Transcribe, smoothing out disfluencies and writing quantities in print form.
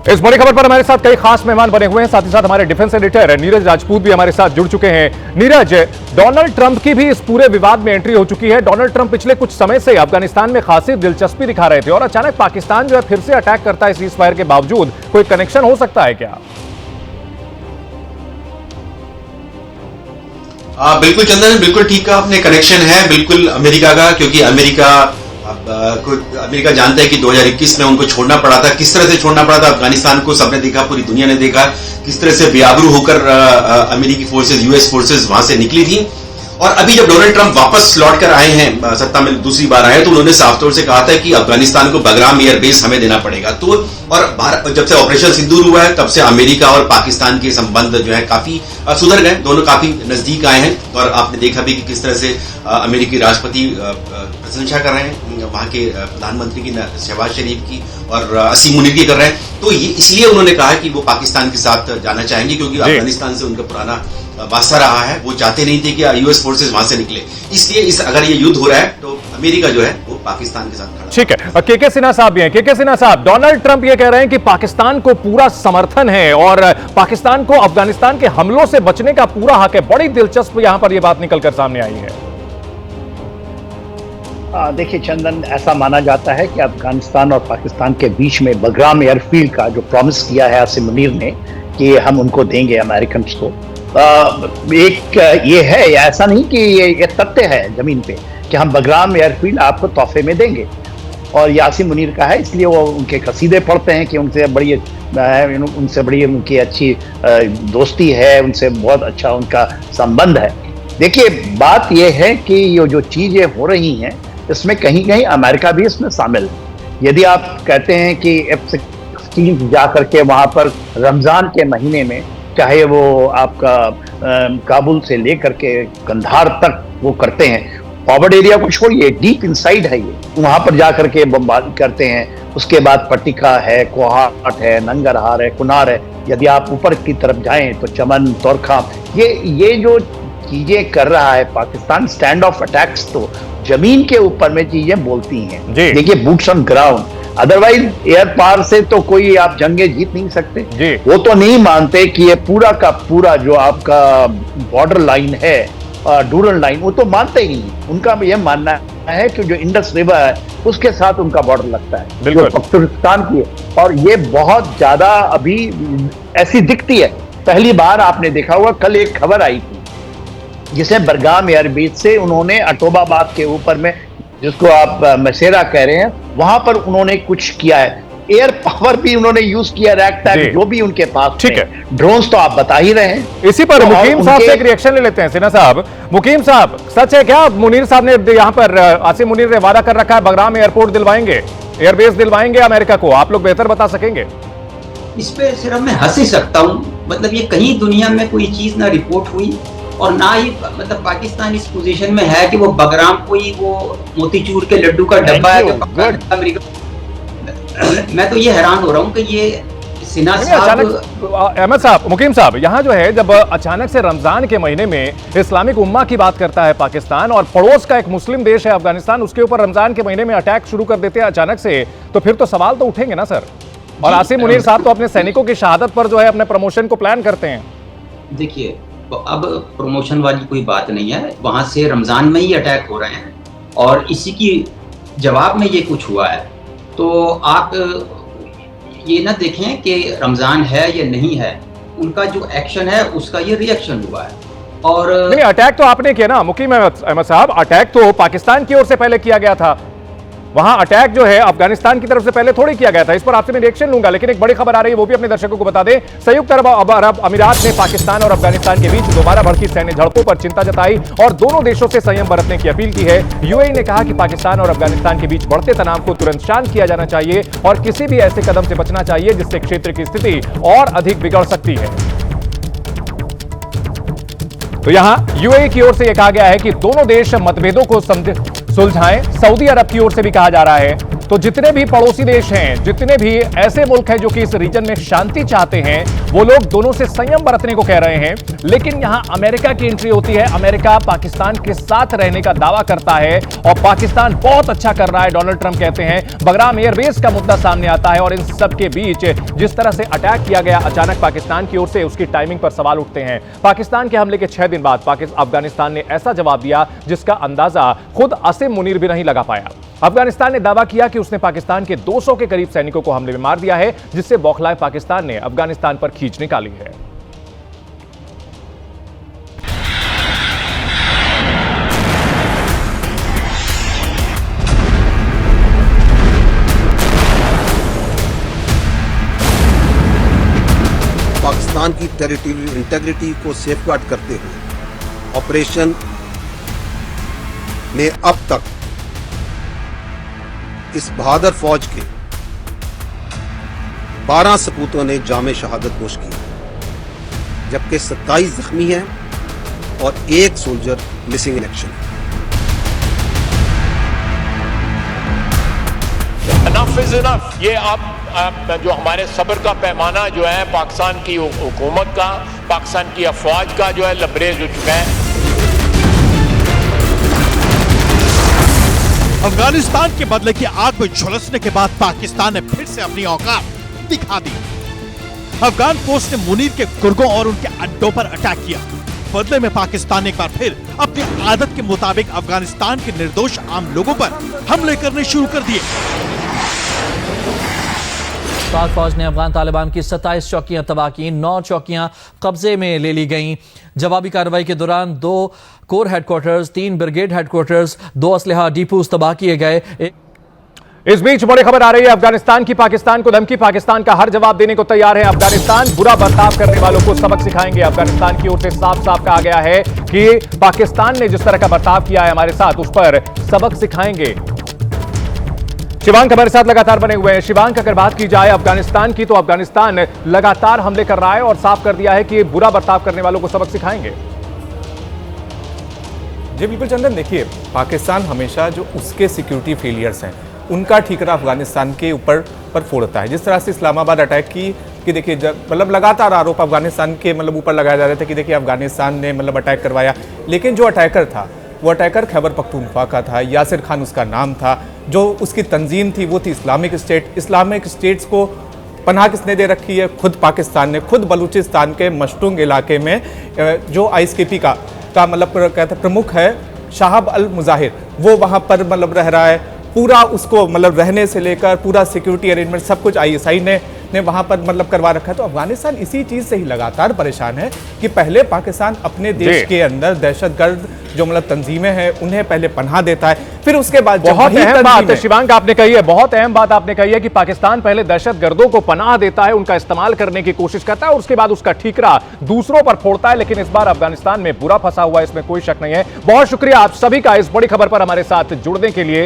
इस बड़ी खबर पर हमारे साथ कई खास मेहमान बने हुए हैं, साथ ही साथ हमारे डिफेंस एडिटर नीरज राजपूत भी हमारे साथ जुड़ चुके हैं। नीरज, डोनाल्ड ट्रंप की भी इस पूरे विवाद में एंट्री हो चुकी है। डोनाल्ड ट्रंप पिछले कुछ समय से अफगानिस्तान में खासी दिलचस्पी दिखा रहे थे और अचानक पाकिस्तान जो है फिर से अटैक करता है सीज फायर के बावजूद। कोई कनेक्शन हो सकता है क्या? बिल्कुल चंदन, बिल्कुल ठीक कहा आपने, कनेक्शन है बिल्कुल अमेरिका का, क्योंकि अमेरिका जानता है कि 2021 में उनको छोड़ना पड़ा था। किस तरह से छोड़ना पड़ा था अफगानिस्तान को सबने देखा, पूरी दुनिया ने देखा किस तरह से बेआबरू होकर अमेरिकी फोर्सेस, यूएस फोर्सेस वहां से निकली थी। और अभी जब डोनाल्ड ट्रंप वापस लौट कर आए हैं, सत्ता में दूसरी बार आए, तो उन्होंने साफ तौर से कहा था कि अफगानिस्तान को बगराम एयरबेस हमें देना पड़ेगा। तो और जब से ऑपरेशन सिंदूर हुआ है तब से अमेरिका और पाकिस्तान के संबंध जो है काफी सुधर गए, दोनों काफी नजदीक आए हैं। और आपने देखा भी कि किस तरह से अमेरिकी राष्ट्रपति प्रशंसा कर रहे हैं वहां के प्रधानमंत्री की, शहबाज शरीफ की, और असीम मुनीर की कर रहे हैं। तो ये इसलिए उन्होंने कहा कि वो पाकिस्तान के साथ जाना चाहेंगे, क्योंकि अफगानिस्तान से उनका पुराना वास्ता रहा है। वो चाहते नहीं थे कि यूएस फोर्सेस वहां से निकले, इसलिए अगर ये युद्ध हो रहा है तो अमेरिका जो है वो पाकिस्तान के साथ खड़ा। ठीक है, केके सिन्हा साहब भी हैं। केके सिन्हा साहब, डोनाल्ड ट्रंप ये कह रहे हैं कि पाकिस्तान को पूरा समर्थन है और पाकिस्तान को अफगानिस्तान के हमलों से बचने का पूरा हक है। बड़ी दिलचस्प यहां पर यह बात निकलकर सामने आई है। देखिए चंदन, ऐसा माना जाता है कि अफगानिस्तान और पाकिस्तान के बीच में बगराम एयरफील्ड का जो प्रॉमिस किया है आसिम मुनीर ने कि हम उनको देंगे अमेरिकन को, एक ये है, ऐसा नहीं कि ये तथ्य है जमीन पे कि हम बगराम एयरफील्ड आपको तोहफे में देंगे। और ये आसिम मुनीर का है, इसलिए वो उनके कसीदे पढ़ते हैं कि उनसे बड़ी उनकी अच्छी दोस्ती है, उनसे बहुत अच्छा उनका संबंध है। देखिए बात ये है कि ये जो चीजें हो रही हैं इसमें कहीं कहीं अमेरिका भी इसमें शामिल है। यदि आप कहते हैं कि F-16 जा करके वहां पर रमजान के महीने में, चाहे वो आपका काबुल से लेकर के कंधार तक वो करते हैं, फॉरवर्ड एरिया को छोड़िए, डीप इनसाइड है ये, वहां पर जाकर के बमबारी करते हैं। उसके बाद पटिका है, कोहाट है, नंगरहार है, कुनार है। यदि आप ऊपर की तरफ जाएं तो चमन, तोरखा, ये जो चीजें कर रहा है पाकिस्तान, स्टैंड ऑफ अटैक्स, तो जमीन के ऊपर में चीजें बोलती हैं। देखिए boots on ground, otherwise air पार से तो कोई आप जंगे जीत नहीं सकते। वो तो नहीं मानते कि ये पूरा का पूरा जो आपका बॉर्डर लाइन है, डूरल लाइन, वो तो मानते ही नहीं। उनका ये मानना है कि जो इंडस रिवर है उसके साथ उनका बॉर्डर लगता है, जो पाकिस्तान की है। और ये बहुत ज्यादा अभी ऐसी दिखती है। पहली बार आपने देखा होगा, कल एक खबर आई थी जिसे बरगाम एयरबेस से उन्होंने अटोबाबाद के ऊपर में, जिसको आप मसेरा कह रहे हैं, वहां पर उन्होंने कुछ किया है। एयर पावर भी उन्होंने यूज किया, रैगटैग जो भी उनके पास, ठीक है, ड्रोन्स तो आप बता ही रहे हैं। इसी पर तो मुकीम साहब से एक रिएक्शन ले लेते हैं। सिन्हा साहब, मुकीम साहब, सच है क्या मुनीर साहब ने यहाँ पर, आसिम मुनीर ने वादा कर रखा है बगराम एयरपोर्ट दिलवाएंगे, एयरबेस दिलवाएंगे अमेरिका को? आप लोग बेहतर बता सकेंगे। इस पे सिर्फ मैं हंस ही सकता हूँ। मतलब ये कहीं दुनिया में कोई चीज ना रिपोर्ट हुई और ना ही मतलब पाकिस्तान इस पोजीशन में है कि वो बगराम कोई वो मोतीचूर के लड्डू का डब्बा है कि अमेरिका। मैं तो ये हैरान हो रहा हूँ कि ये सिन्हा साहब, अहमद साहब, मुकीम साहब, यहाँ जो है जब अचानक से रमजान के महीने में इस्लामिक उम्मा की बात करता है पाकिस्तान और पड़ोस का एक मुस्लिम देश है अफगानिस्तान, उसके ऊपर रमजान के महीने में अटैक शुरू कर देते हैं अचानक से, तो फिर तो सवाल तो उठेंगे ना सर। और आसिम मुनीर साहब तो अपने सैनिकों की शहादत पर जो है अपने प्रमोशन को प्लान करते हैं। देखिए अब प्रमोशन वाली कोई बात नहीं है, वहां से रमजान में ही अटैक हो रहे हैं और इसी की जवाब में ये कुछ हुआ है। तो आप ये ना देखें कि रमजान है या नहीं है, उनका जो एक्शन है उसका ये रिएक्शन हुआ है। और नहीं, अटैक तो आपने किया ना मुकीम अहमद साहब, अटैक तो पाकिस्तान की ओर से पहले किया गया था। वहां अटैक जो है अफगानिस्तान की तरफ से पहले थोड़ी किया गया था। इस पर आपसे मैं रिएक्शन लूंगा, लेकिन एक बड़ी खबर आ रही है, वो भी अपने दर्शकों को बता दें। संयुक्त अरब अमीरात ने पाकिस्तान और अफगानिस्तान के बीच दोबारा भड़की सैन्य झड़पों पर चिंता जताई और दोनों देशों से संयम बरतने की अपील की है। यूएई ने कहा कि पाकिस्तान और अफगानिस्तान के बीच बढ़ते तनाव को तुरंत शांत किया जाना चाहिए और किसी भी ऐसे कदम से बचना चाहिए जिससे क्षेत्र की स्थिति और अधिक बिगड़ सकती है। तो यहां यूएई की ओर से यह कहा गया है कि दोनों देश मतभेदों को सुलझाएं। सऊदी अरब की ओर से भी कहा जा रहा है तो जितने भी पड़ोसी देश हैं, जितने भी ऐसे मुल्क हैं जो कि इस रीजन में शांति चाहते हैं, वो लोग दोनों से संयम बरतने को कह रहे हैं। लेकिन यहां अमेरिका की एंट्री होती है। अमेरिका पाकिस्तान के साथ रहने का दावा करता है और पाकिस्तान बहुत अच्छा कर रहा है, डोनाल्ड ट्रंप कहते हैं। बगराम एयरबेस का मुद्दा सामने आता है और इन सब के बीच जिस तरह से अटैक किया गया अचानक पाकिस्तान की ओर से, उसकी टाइमिंग पर सवाल उठते हैं। पाकिस्तान के हमले के 6 दिन बाद अफगानिस्तान ने ऐसा जवाब दिया जिसका अंदाजा खुद आसिम मुनीर भी नहीं लगा पाया। अफगानिस्तान ने दावा किया कि उसने पाकिस्तान के 200 के करीब सैनिकों को हमले में मार दिया है, जिससे बौखलाए पाकिस्तान ने अफगानिस्तान पर खींच निकाली है। पाकिस्तान की टेरिटोरियल इंटीग्रिटी को सेफगार्ड करते हुए ऑपरेशन में अब तक इस बहादुर फौज के 12 सपूतों ने जामे शहादत नोश की, जबकि 27 जख्मी हैं और 1 soldier missing in action. Enough is enough. ये अब जो हमारे सब्र का पैमाना जो है पाकिस्तान की हुकूमत का, पाकिस्तान की अफवाज का जो है लबरेज हो चुका है। अफगानिस्तान के बदले की आग में झुलसने के बाद पाकिस्तान ने फिर से अपनी औकात दिखा दी। अफगान फोर्स ने मुनीर के गुर्गों और उनके अड्डों पर अटैक किया। बदले में पाकिस्तान ने एक बार फिर अपनी आदत के मुताबिक अफगानिस्तान के निर्दोष आम लोगों पर हमले करने शुरू कर दिए। पाक फौज ने अफगान तालिबान की 27 चौकियां तबाह की, 9 चौकियां कब्जे में ले ली गईं। जवाबी कार्रवाई के दौरान 2 कोर हेडक्वार्टर्स, 3 ब्रिगेड हेडक्वार्टर्स, 2 असलहा डिपोज तबाह किए गए। इस बीच बड़ी खबर आ रही है अफगानिस्तान की। पाकिस्तान को धमकी, पाकिस्तान का हर जवाब देने को तैयार है। अफगानिस्तान बुरा बर्ताव करने वालों को सबक सिखाएंगे। अफगानिस्तान की ओर से साफ साफ कहा गया है कि पाकिस्तान ने जिस तरह का बर्ताव किया है हमारे साथ, उस पर सबक सिखाएंगे। शिवांक हमारे साथ लगातार बने हुए हैं। शिवांक, अगर बात की जाए अफगानिस्तान की, तो अफगानिस्तान लगातार हमले कर रहा है और साफ कर दिया है कि बुरा बर्ताव करने वालों को सबक सिखाएंगे। जी बिल्कुल चंदन, देखिए पाकिस्तान हमेशा जो उसके सिक्योरिटी फेलियर्स हैं उनका ठीकरा अफगानिस्तान के ऊपर पर फोड़ता है। जिस तरह से इस्लामाबाद अटैक की कि देखिए मतलब लगातार आरोप अफगानिस्तान के मतलब ऊपर लगाया जा रहा था कि देखिए अफगानिस्तान ने मतलब अटैक करवाया, लेकिन जो अटैकर था वो अटैकर खैबर पख्तूनख्वा का था। यासिर खान उसका नाम था। जो उसकी तंजीम थी वो थी इस्लामिक स्टेट। इस्लामिक स्टेट्स को पनाह किसने दे रखी है? खुद पाकिस्तान ने। खुद बलूचिस्तान के मशटुंग इलाके में जो ISKP का मतलब कहते प्रमुख है शाहब अल मुजाहिर, वो वहाँ पर मतलब रह रहा है। पूरा उसको मतलब रहने से लेकर पूरा सिक्योरिटी अरेंजमेंट सब कुछ ISI ने वहाँ पर मतलब करवा रखा है। तो अफगानिस्तान इसी चीज़ से ही लगातार परेशान है कि पहले पाकिस्तान अपने देश के अंदर दहशतगर्द जो मतलब तंजीमें हैं उन्हें पहले पनाह देता है, फिर उसके बाद बहुत अहम बात शिवांक आपने कही है, बहुत अहम बात आपने कही है कि पाकिस्तान पहले दहशतगर्दों को पनाह देता है, उनका इस्तेमाल करने की कोशिश करता है और उसके बाद उसका ठीकरा दूसरों पर फोड़ता है। लेकिन इस बार अफगानिस्तान में बुरा फंसा हुआ है, इसमें कोई शक नहीं है। बहुत शुक्रिया आप सभी का इस बड़ी खबर पर हमारे साथ जुड़ने के लिए।